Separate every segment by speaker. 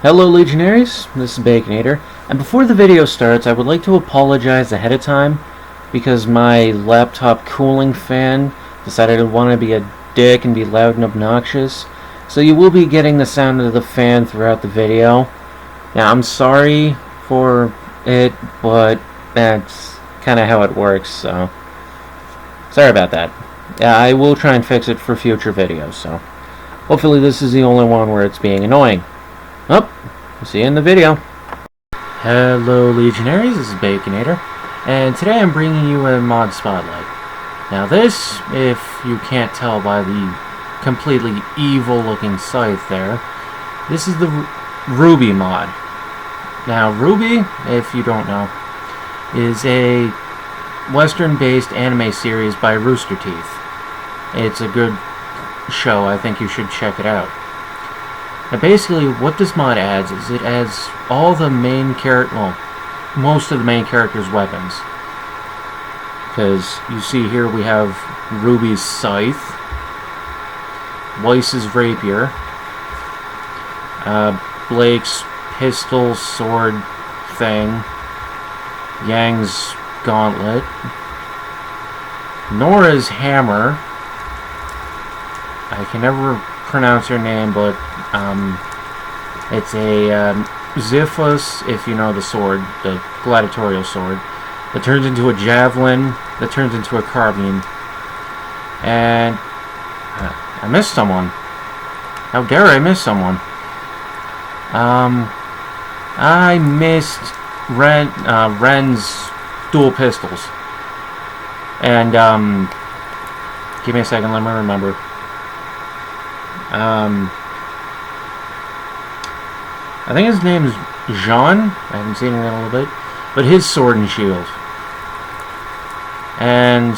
Speaker 1: Hello Legionnaires, this is Baconator, and before the video starts I would like to apologize ahead of time because my laptop cooling fan decided to want to be a dick and be loud and obnoxious, so you will be getting the sound of the fan throughout the video. Now I'm sorry for it, but that's kind of how it works, so sorry about that. Yeah, I will try and fix it for future videos, so hopefully this is the only one where it's being annoying. Oh, see you in the video. Hello Legionnaires, this is Baconator, and today I'm bringing you a mod spotlight. Now this, if you can't tell by the completely evil looking scythe there, this is the RWBY mod. Now RWBY, if you don't know, is a Western based anime series by Roosterteeth. It's a good show, I think you should check it out. Now basically what this mod adds is it adds all the main most of the main characters' weapons. Because you see here we have RWBY's scythe, Weiss's rapier, Blake's pistol sword thing, Yang's gauntlet, Nora's hammer. I can never pronounce her name, but it's a Xiphus, if you know the sword, the gladiatorial sword, that turns into a javelin, that turns into a carbine. And I missed someone. How dare I miss someone? I missed Ren's dual pistols. And give me a second, let me remember. I think his name is Jean. I haven't seen him in a little bit. But his sword and shield. And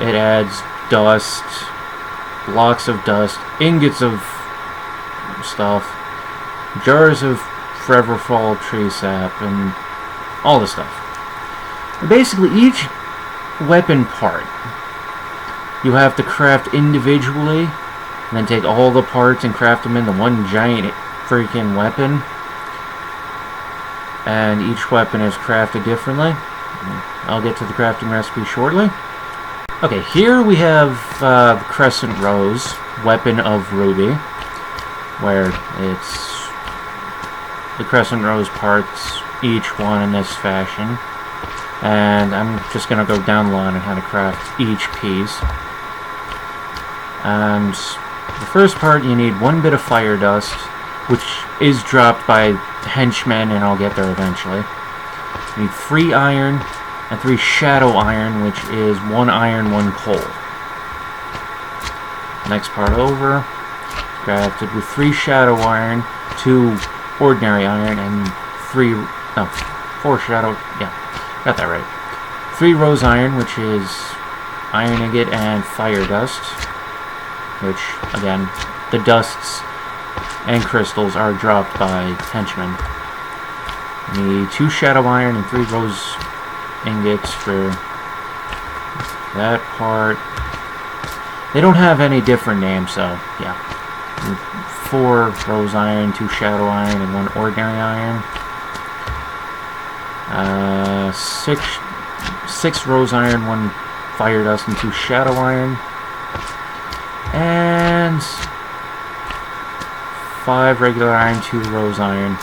Speaker 1: it adds dust, blocks of dust, ingots of stuff, jars of forever fall tree sap, and all this stuff. And basically, each weapon part you have to craft individually, and then take all the parts and craft them into one giant freaking weapon. And each weapon is crafted differently. I'll get to the crafting recipe shortly. Okay, here we have the Crescent Rose, weapon of RWBY, where it's the Crescent Rose parts, each one in this fashion. And I'm just going to go down the line on how to craft each piece. And the first part, you need one bit of fire dust, which is dropped by henchmen, and I'll get there eventually. You need 3 iron and 3 shadow iron, which is 1 iron, 1 coal. Next part over, crafted with 3 shadow iron, 2 ordinary iron, and 4 shadow, yeah, got that right. 3 rose iron, which is iron ingot and fire dust, which, again, the dusts and crystals are dropped by henchmen. You need 2 shadow iron and 3 rose ingots for that part. They don't have any different names, so yeah. 4 rose iron, 2 shadow iron, and 1 ordinary iron. 6 rose iron, 1 fire dust, and 2 shadow iron. And 5 regular iron, 2 rose iron.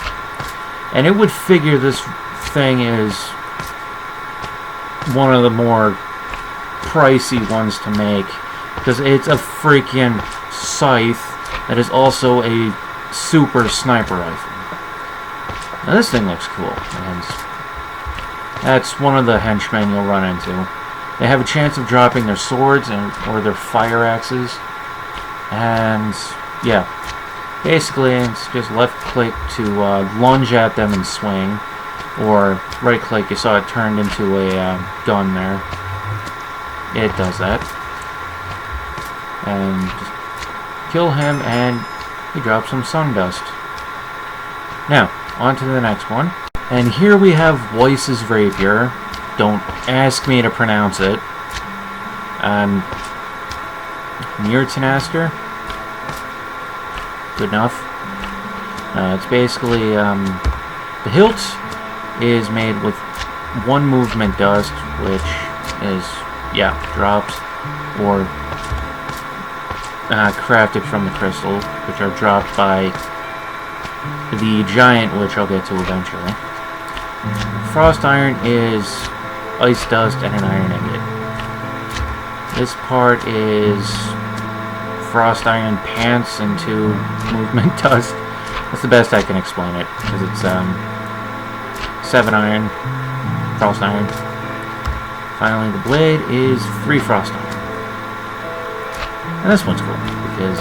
Speaker 1: And it would figure this thing is one of the more pricey ones to make, because it's a freaking scythe that is also a super sniper rifle. Now this thing looks cool, and that's one of the henchmen you'll run into. They have a chance of dropping their swords or their fire axes, and yeah. Basically, it's just left click to lunge at them and swing, or right click, you saw it turned into a gun there. It does that. And just kill him, and he drops some sun dust. Now, on to the next one. And here we have Weiss's rapier. Don't ask me to pronounce it. Murtenaster. Good enough. It's basically, the hilt is made with 1 movement dust, which is, yeah, drops, or crafted from the crystal, which are dropped by the giant, which I'll get to eventually. Frost iron is ice dust and an iron ingot. This part is frost iron pants and 2 movement dust. That's the best I can explain it, because it's 7 iron, frost iron. Finally, the blade is 3 frost iron. And this one's cool, because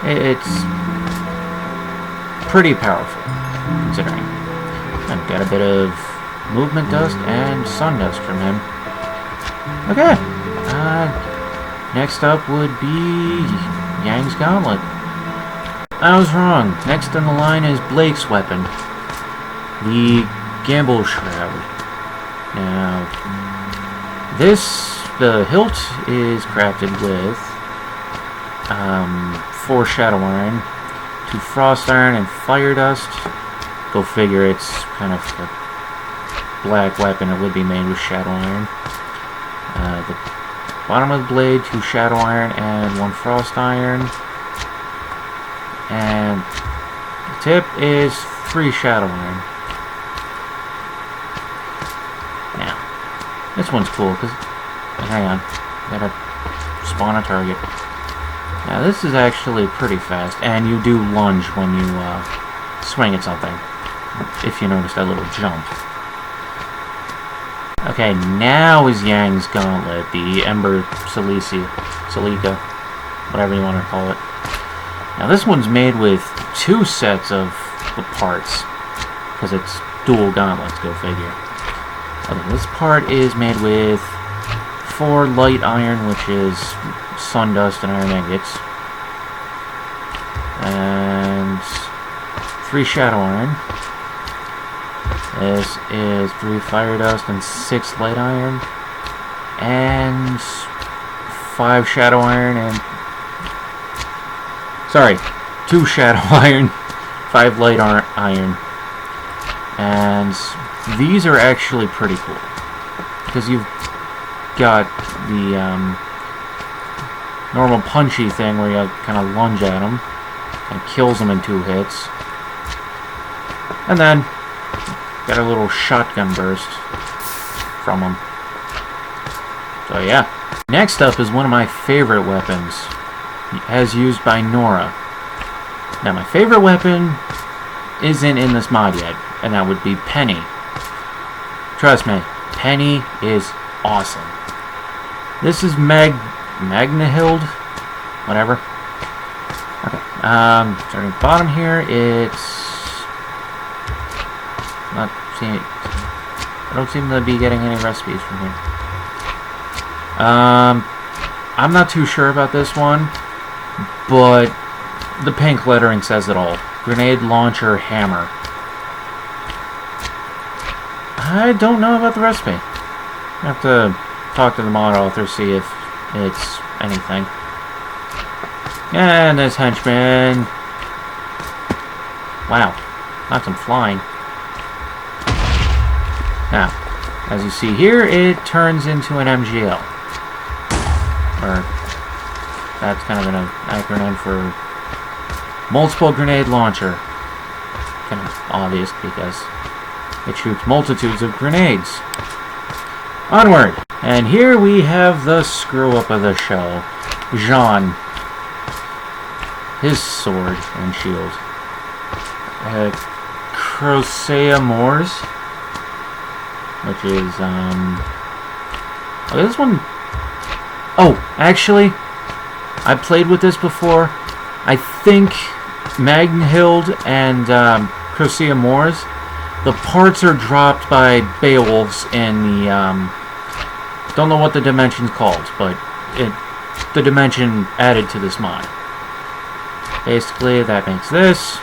Speaker 1: it's pretty powerful, considering. I've got a bit of movement dust and sun dust from him. Okay, next up would be Yang's Gauntlet. I was wrong. Next in the line is Blake's weapon, the Gamble Shroud. Now, the hilt is crafted with 4 shadow iron, 2 frost iron, and fire dust. Go figure, it's kind of a black weapon. It would be made with shadow iron. The bottom of the blade, 2 shadow iron and 1 frost iron. And the tip is 3 shadow iron. Now, this one's cool because, hang on, gotta spawn a target. Now this is actually pretty fast, and you do lunge when you swing at something, if you notice that little jump. Okay, now is Yang's Gauntlet, the Ember Celica, whatever you want to call it. Now this one's made with 2 sets of the parts, because it's dual gauntlets, go figure. Okay, this part is made with 4 light iron, which is sun dust and iron ingots, and 3 shadow iron. This is 3 fire dust and 6 light iron, and 5 shadow iron and... Sorry, 2 shadow iron, 5 light iron. And these are actually pretty cool, because you've got the normal punchy thing where you kind of lunge at them and kills them in 2 hits. And then got a little shotgun burst from them. So yeah. Next up is one of my favorite weapons, as used by Nora. Now my favorite weapon isn't in this mod yet, and that would be Penny. Trust me, Penny is awesome. This is Magnahild, whatever. Okay, starting at the bottom here, it's not seeing it. I don't seem to be getting any recipes from here. I'm not too sure about this one, but the pink lettering says it all. Grenade launcher hammer. I don't know about the recipe. I have to talk to the mod author, see if it's anything. And this henchman. Wow, not some flying. Now, as you see here, it turns into an MGL. Or, that's kind of an acronym for multiple grenade launcher. Kind of obvious because it shoots multitudes of grenades. Onward! And here we have the screw-up of the show. Jean. His sword and shield. Crocea Moors. Which is, oh, this one... Oh, actually, I played with this before. I think Magnhild and Crocea Moors, the parts are dropped by Beowulfs in the, don't know what the dimension's called, but the dimension added to this mod. Basically, that makes this,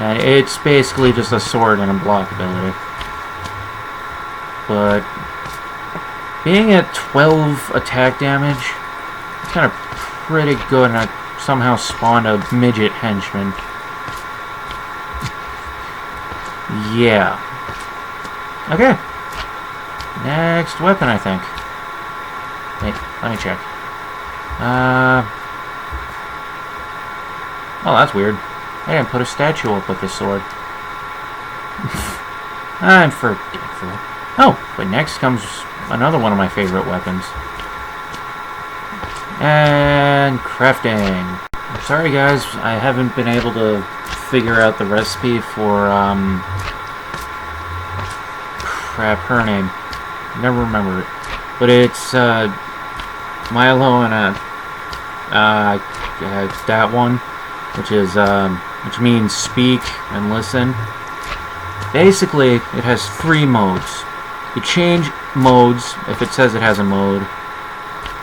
Speaker 1: and it's basically just a sword and a block ability. But being at 12 attack damage, it's kind of pretty good, and somehow spawned a midget henchman. Yeah. Okay. Next weapon, I think. Wait, let me check. Oh, that's weird. I didn't put a statue up with this sword. I'm forgetful. Oh, but next comes another one of my favorite weapons. And crafting. I'm sorry guys, I haven't been able to figure out the recipe for, crap, her name. Never remember it. But it's, Milo and, that one, which is, which means speak and listen. Basically, it has 3 modes. You change modes if it says it has a mode.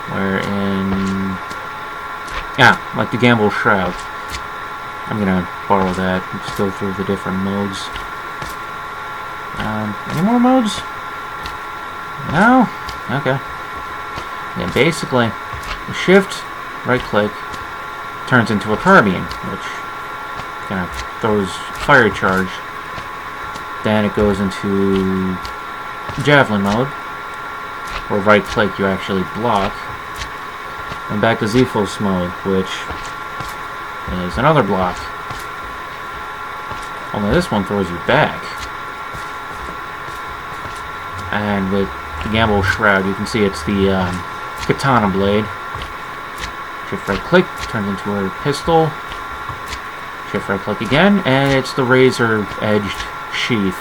Speaker 1: Wherein... yeah, like the Gamble Shroud. I'm gonna borrow that and just go through the different modes. Any more modes? No? Okay. Yeah, basically, the shift, right click, turns into a carbine, which kind of throws fire charge. Then it goes into javelin mode, where right click you actually block. And back to Zephos mode, which is another block. Only this one throws you back. And with the Gamble Shroud, you can see it's the katana blade. Shift right click, turns into a pistol. Shift right click again, and it's the razor edged sheath.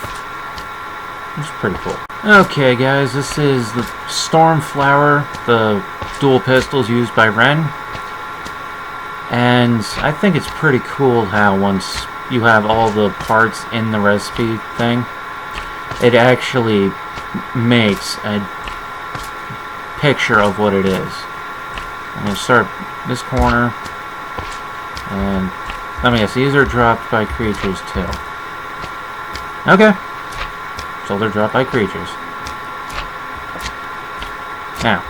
Speaker 1: Which is pretty cool. Okay guys, this is the Stormflower, the dual pistols used by Ren. And I think it's pretty cool how once you have all the parts in the recipe thing, it actually makes a picture of what it is. I'm going to start this corner, and let me guess, these are dropped by creatures too. Okay. So they're dropped by creatures. Now,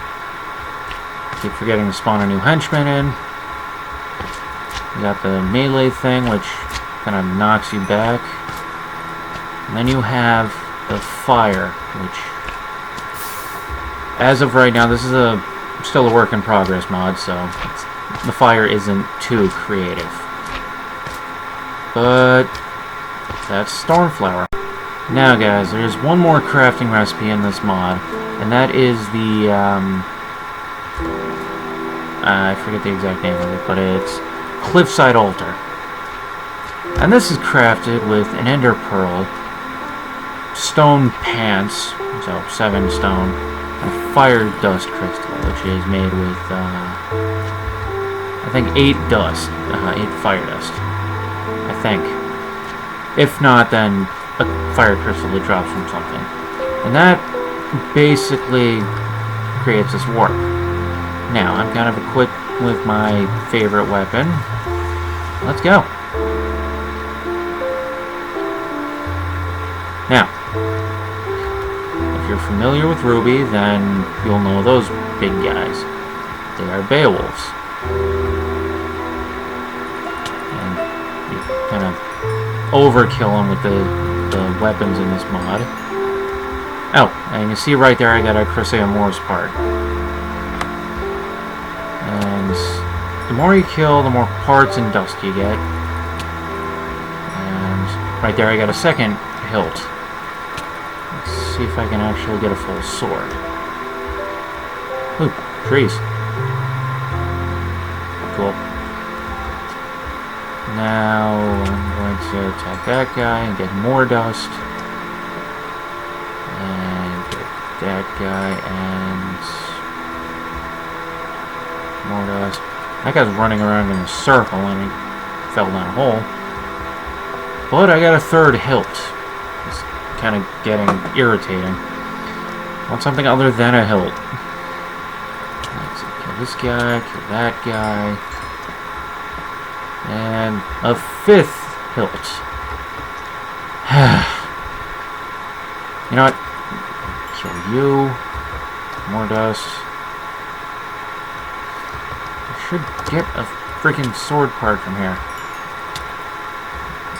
Speaker 1: keep forgetting to spawn a new henchman in. You got the melee thing, which kind of knocks you back. And then you have the fire, which, as of right now, this is still a work in progress mod, so the fire isn't too creative. But that's Stormflower. Now guys, there's one more crafting recipe in this mod, and that is the, I forget the exact name of it, but it's Cliffside Altar. And this is crafted with an Ender Pearl, stone pants, so 7 stone, and Fire Dust Crystal, which is made with, I think 8 dust, 8 fire dust, I think. If not, then a fire crystal that drops from something. And that basically creates this warp. Now, I'm kind of equipped with my favorite weapon. Let's go. Now, if you're familiar with RWBY, then you'll know those big guys. They are Beowulfs. And you kind of overkill them with the weapons in this mod. Oh, and you see right there I got a Crusade Morse part. And the more you kill, the more parts and dust you get. And right there I got a second hilt. Let's see if I can actually get a full sword. Ooh, trees. Cool. Now I'm going to attack that guy and get more dust. And get that guy and more dust. That guy's running around in a circle and he fell down a hole. But I got a third hilt. It's kind of getting irritating. I want something other than a hilt. Let's see, kill this guy, kill that guy. And a 5th hilt. You know what? Kill you. More dust. I should get a freaking sword part from here?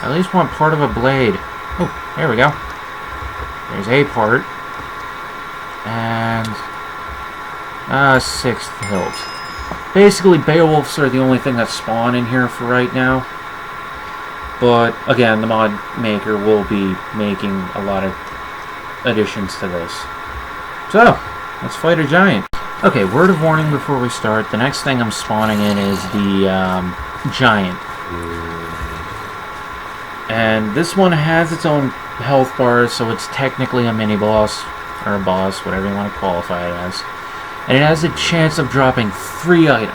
Speaker 1: I at least want part of a blade. Oh, there we go. There's a part. And... 6th hilt. Basically, Beowulfs are the only thing that spawn in here for right now. But, again, the mod maker will be making a lot of additions to this. So, let's fight a giant. Okay, word of warning before we start. The next thing I'm spawning in is the giant. And this one has its own health bars, so it's technically a mini-boss, or a boss, whatever you want to qualify it as. And it has a chance of dropping 3 items.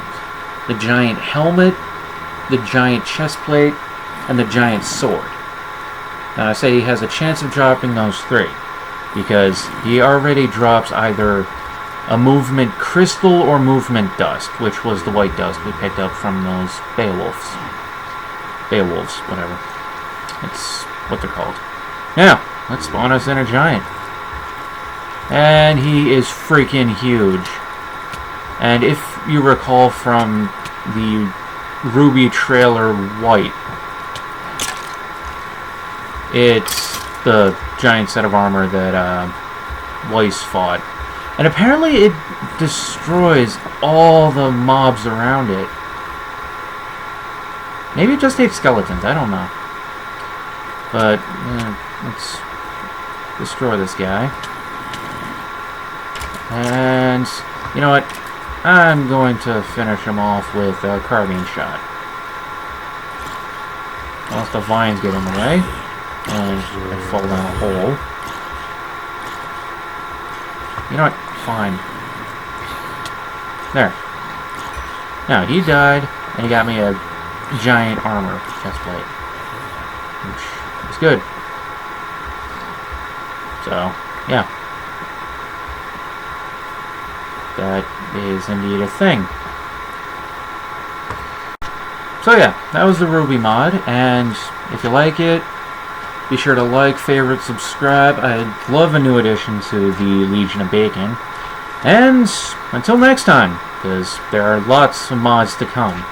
Speaker 1: The giant helmet, the giant chest plate, and the giant sword. Now I say he has a chance of dropping those 3, because he already drops either a movement crystal or movement dust, which was the white dust we picked up from those Beowulfs. Beowulfs, whatever. That's what they're called. Now, let's spawn us in a giant. And he is freaking huge. And if you recall from the RWBY trailer White, it's the giant set of armor that Weiss fought. And apparently it destroys all the mobs around it. Maybe it just takes skeletons, I don't know. But, let's destroy this guy. And, you know what? I'm going to finish him off with a carbine shot. Unless the vines get in the way. And I fall down a hole. You know what? Fine. There. Now, he died, and he got me a giant armor chest plate. Which is good. So, yeah. That is indeed a thing. So yeah, that was the RWBY mod, and if you like it, be sure to like, favorite, subscribe. I'd love a new addition to the Legion of Bacon. And until next time, because there are lots of mods to come.